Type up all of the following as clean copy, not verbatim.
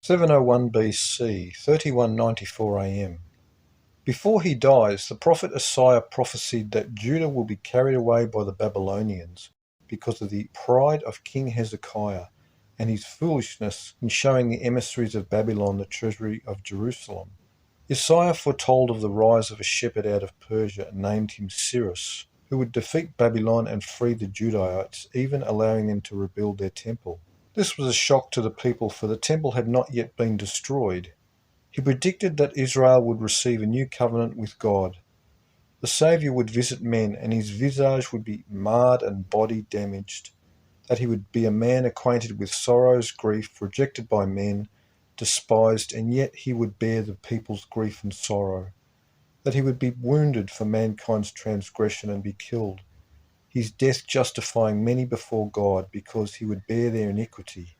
701 BC, 3194 AM. Before he dies, the prophet Isaiah prophesied that Judah will be carried away by the Babylonians because of the pride of King Hezekiah and his foolishness in showing the emissaries of Babylon the treasury of Jerusalem. Isaiah foretold of the rise of a shepherd out of Persia and named him Cyrus, who would defeat Babylon and free the Judahites, even allowing them to rebuild their temple. This was a shock to the people, for the temple had not yet been destroyed. He predicted that Israel would receive a new covenant with God. The Saviour would visit men, and his visage would be marred and body damaged, that he would be a man acquainted with sorrows, grief, rejected by men, despised, and yet he would bear the people's grief and sorrow, that he would be wounded for mankind's transgression and be killed, his death justifying many before God because he would bear their iniquity.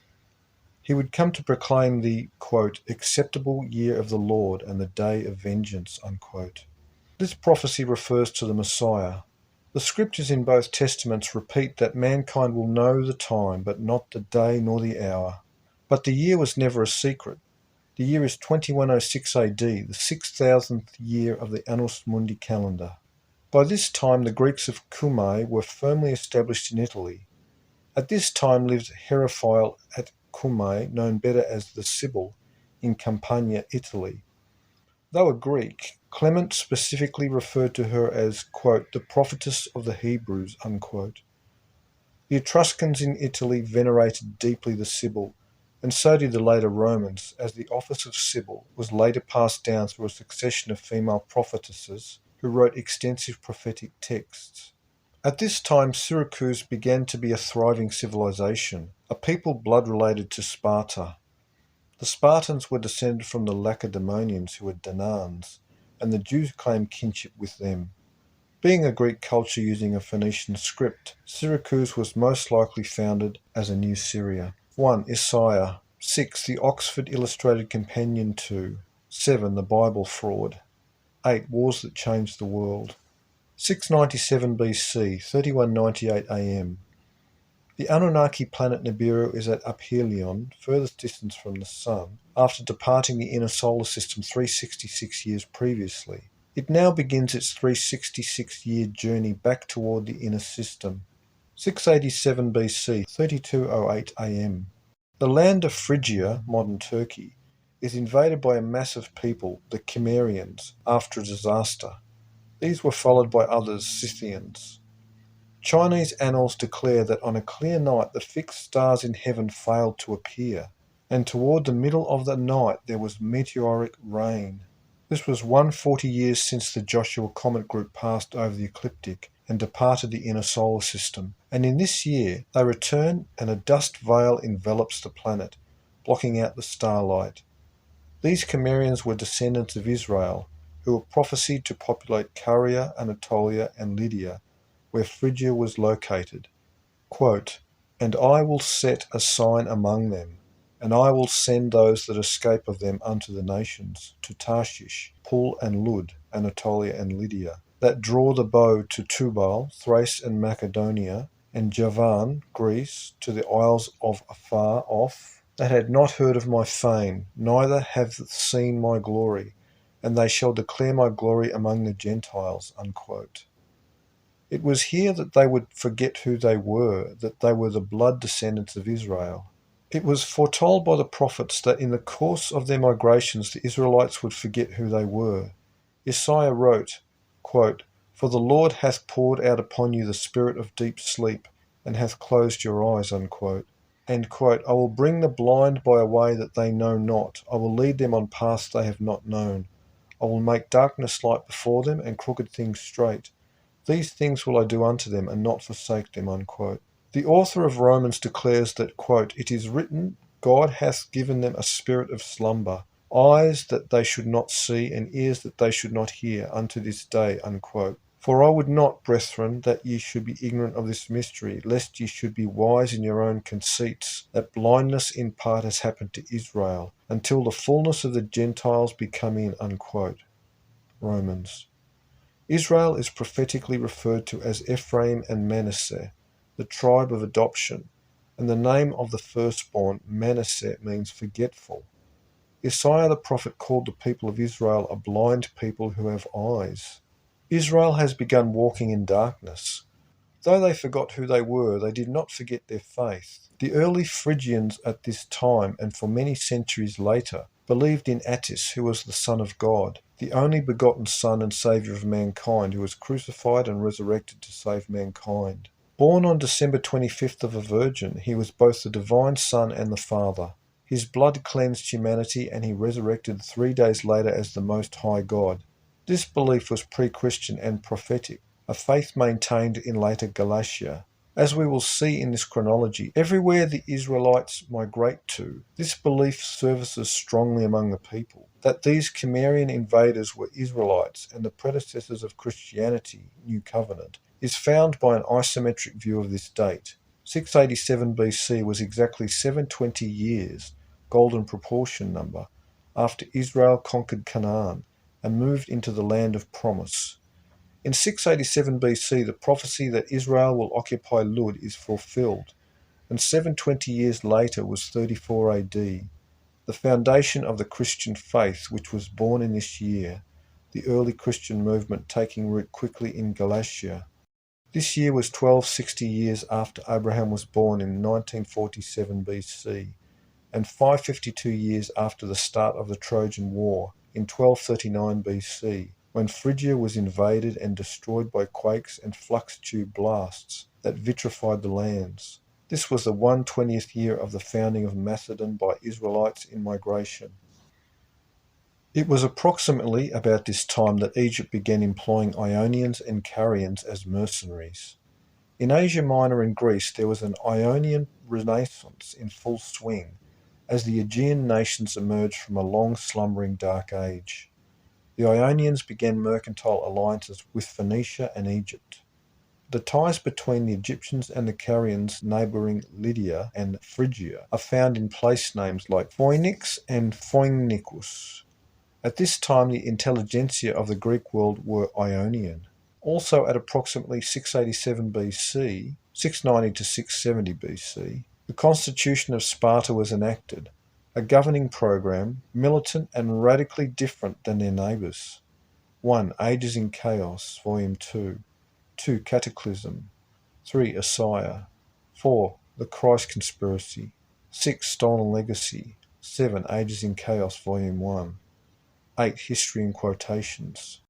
He would come to proclaim the, quote, acceptable year of the Lord and the day of vengeance, unquote. This prophecy refers to the Messiah. The scriptures in both testaments repeat that mankind will know the time, but not the day nor the hour. But the year was never a secret. The year is 2106 AD, the 6,000th year of the Annus Mundi calendar. By this time the Greeks of Cumae were firmly established in Italy. At this time lived Herophile at Cumae, known better as the Sibyl, in Campania, Italy. Though a Greek, Clement specifically referred to her as, quote, the prophetess of the Hebrews, unquote. The Etruscans in Italy venerated deeply the Sibyl, and so did the later Romans, as the office of Sibyl was later passed down through a succession of female prophetesses who wrote extensive prophetic texts. At this time, Syracuse began to be a thriving civilization, a people blood-related to Sparta. The Spartans were descended from the Lacedaemonians, who were Danaans, and the Jews claimed kinship with them. Being a Greek culture using a Phoenician script, Syracuse was most likely founded as a new Syria. 1. Isaiah. 6. The Oxford Illustrated Companion to. 7. The Bible Fraud. 8. Wars that Changed the World. 697 BC, 3198 AM. The Anunnaki planet Nibiru is at aphelion, furthest distance from the Sun, after departing the inner solar system 366 years previously. It now begins its 366-year journey back toward the inner system. 687 BC, 3208 AM. The land of Phrygia, modern Turkey, is invaded by a mass of people, the Cimmerians, after a disaster. These were followed by others, Scythians. Chinese annals declare that on a clear night the fixed stars in heaven failed to appear, and toward the middle of the night there was meteoric rain. This was 140 years since the Joshua Comet Group passed over the ecliptic and departed the inner solar system, and in this year they return and a dust veil envelops the planet, blocking out the starlight. These Cimmerians were descendants of Israel, who were prophesied to populate Caria, Anatolia, and Lydia, where Phrygia was located. Quote, and I will set a sign among them, and I will send those that escape of them unto the nations, to Tarshish, Pul and Lud, Anatolia and Lydia, that draw the bow to Tubal, Thrace and Macedonia, and Javan, Greece, to the isles of afar off, that had not heard of my fame, neither have seen my glory, and they shall declare my glory among the Gentiles, unquote. It was here that they would forget who they were, that they were the blood descendants of Israel. It was foretold by the prophets that in the course of their migrations the Israelites would forget who they were. Isaiah wrote, quote, for the Lord hath poured out upon you the spirit of deep sleep, and hath closed your eyes, unquote. And, quote, I will bring the blind by a way that they know not. I will lead them on paths they have not known. I will make darkness light before them, and crooked things straight. These things will I do unto them, and not forsake them, unquote. The author of Romans declares that, quote, it is written, God hath given them a spirit of slumber, eyes that they should not see, and ears that they should not hear, unto this day, unquote. For I would not, brethren, that ye should be ignorant of this mystery, lest ye should be wise in your own conceits, that blindness in part has happened to Israel, until the fullness of the Gentiles be come in, unquote. Romans. Israel is prophetically referred to as Ephraim and Manasseh, the tribe of adoption, and the name of the firstborn, Manasseh, means forgetful. Isaiah the prophet called the people of Israel a blind people who have eyes. Israel has begun walking in darkness. Though they forgot who they were, they did not forget their faith. The early Phrygians at this time, and for many centuries later, believed in Attis, who was the Son of God, the only begotten Son and Saviour of mankind, who was crucified and resurrected to save mankind. Born on December 25th of a virgin, he was both the divine Son and the Father. His blood cleansed humanity, and he resurrected 3 days later as the Most High God. This belief was pre-Christian and prophetic, a faith maintained in later Galatia. As we will see in this chronology, everywhere the Israelites migrate to, this belief surfaces strongly among the people. That these Cimmerian invaders were Israelites and the predecessors of Christianity, New Covenant, is found by an isometric view of this date. 687 BC was exactly 720 years, golden proportion number, after Israel conquered Canaan and moved into the land of promise. In 687 BC, the prophecy that Israel will occupy Lud is fulfilled, and 720 years later was 34 AD, the foundation of the Christian faith, which was born in this year, the early Christian movement taking root quickly in Galatia. This year was 1260 years after Abraham was born in 1947 BC, and 552 years after the start of the Trojan War in 1239 BC, when Phrygia was invaded and destroyed by quakes and flux-tube blasts that vitrified the lands. This was the 120th year of the founding of Macedon by Israelites in migration. It was approximately about this time that Egypt began employing Ionians and Carians as mercenaries. In Asia Minor and Greece there was an Ionian renaissance in full swing, as the Aegean nations emerged from a long slumbering dark age. The Ionians began mercantile alliances with Phoenicia and Egypt. The ties between the Egyptians and the Carians neighbouring Lydia and Phrygia are found in place names like Phoenix and Phoenicus. At this time the intelligentsia of the Greek world were Ionian. Also at approximately 687 BC, 690 to 670 BC, the Constitution of Sparta was enacted, a governing program militant and radically different than their neighbours. 1. Ages in Chaos, Volume 2. 2. Cataclysm. 3. Isaiah. 4. The Christ Conspiracy. 6. Stolen Legacy. 7. Ages in Chaos, Volume 1. 8. History in Quotations.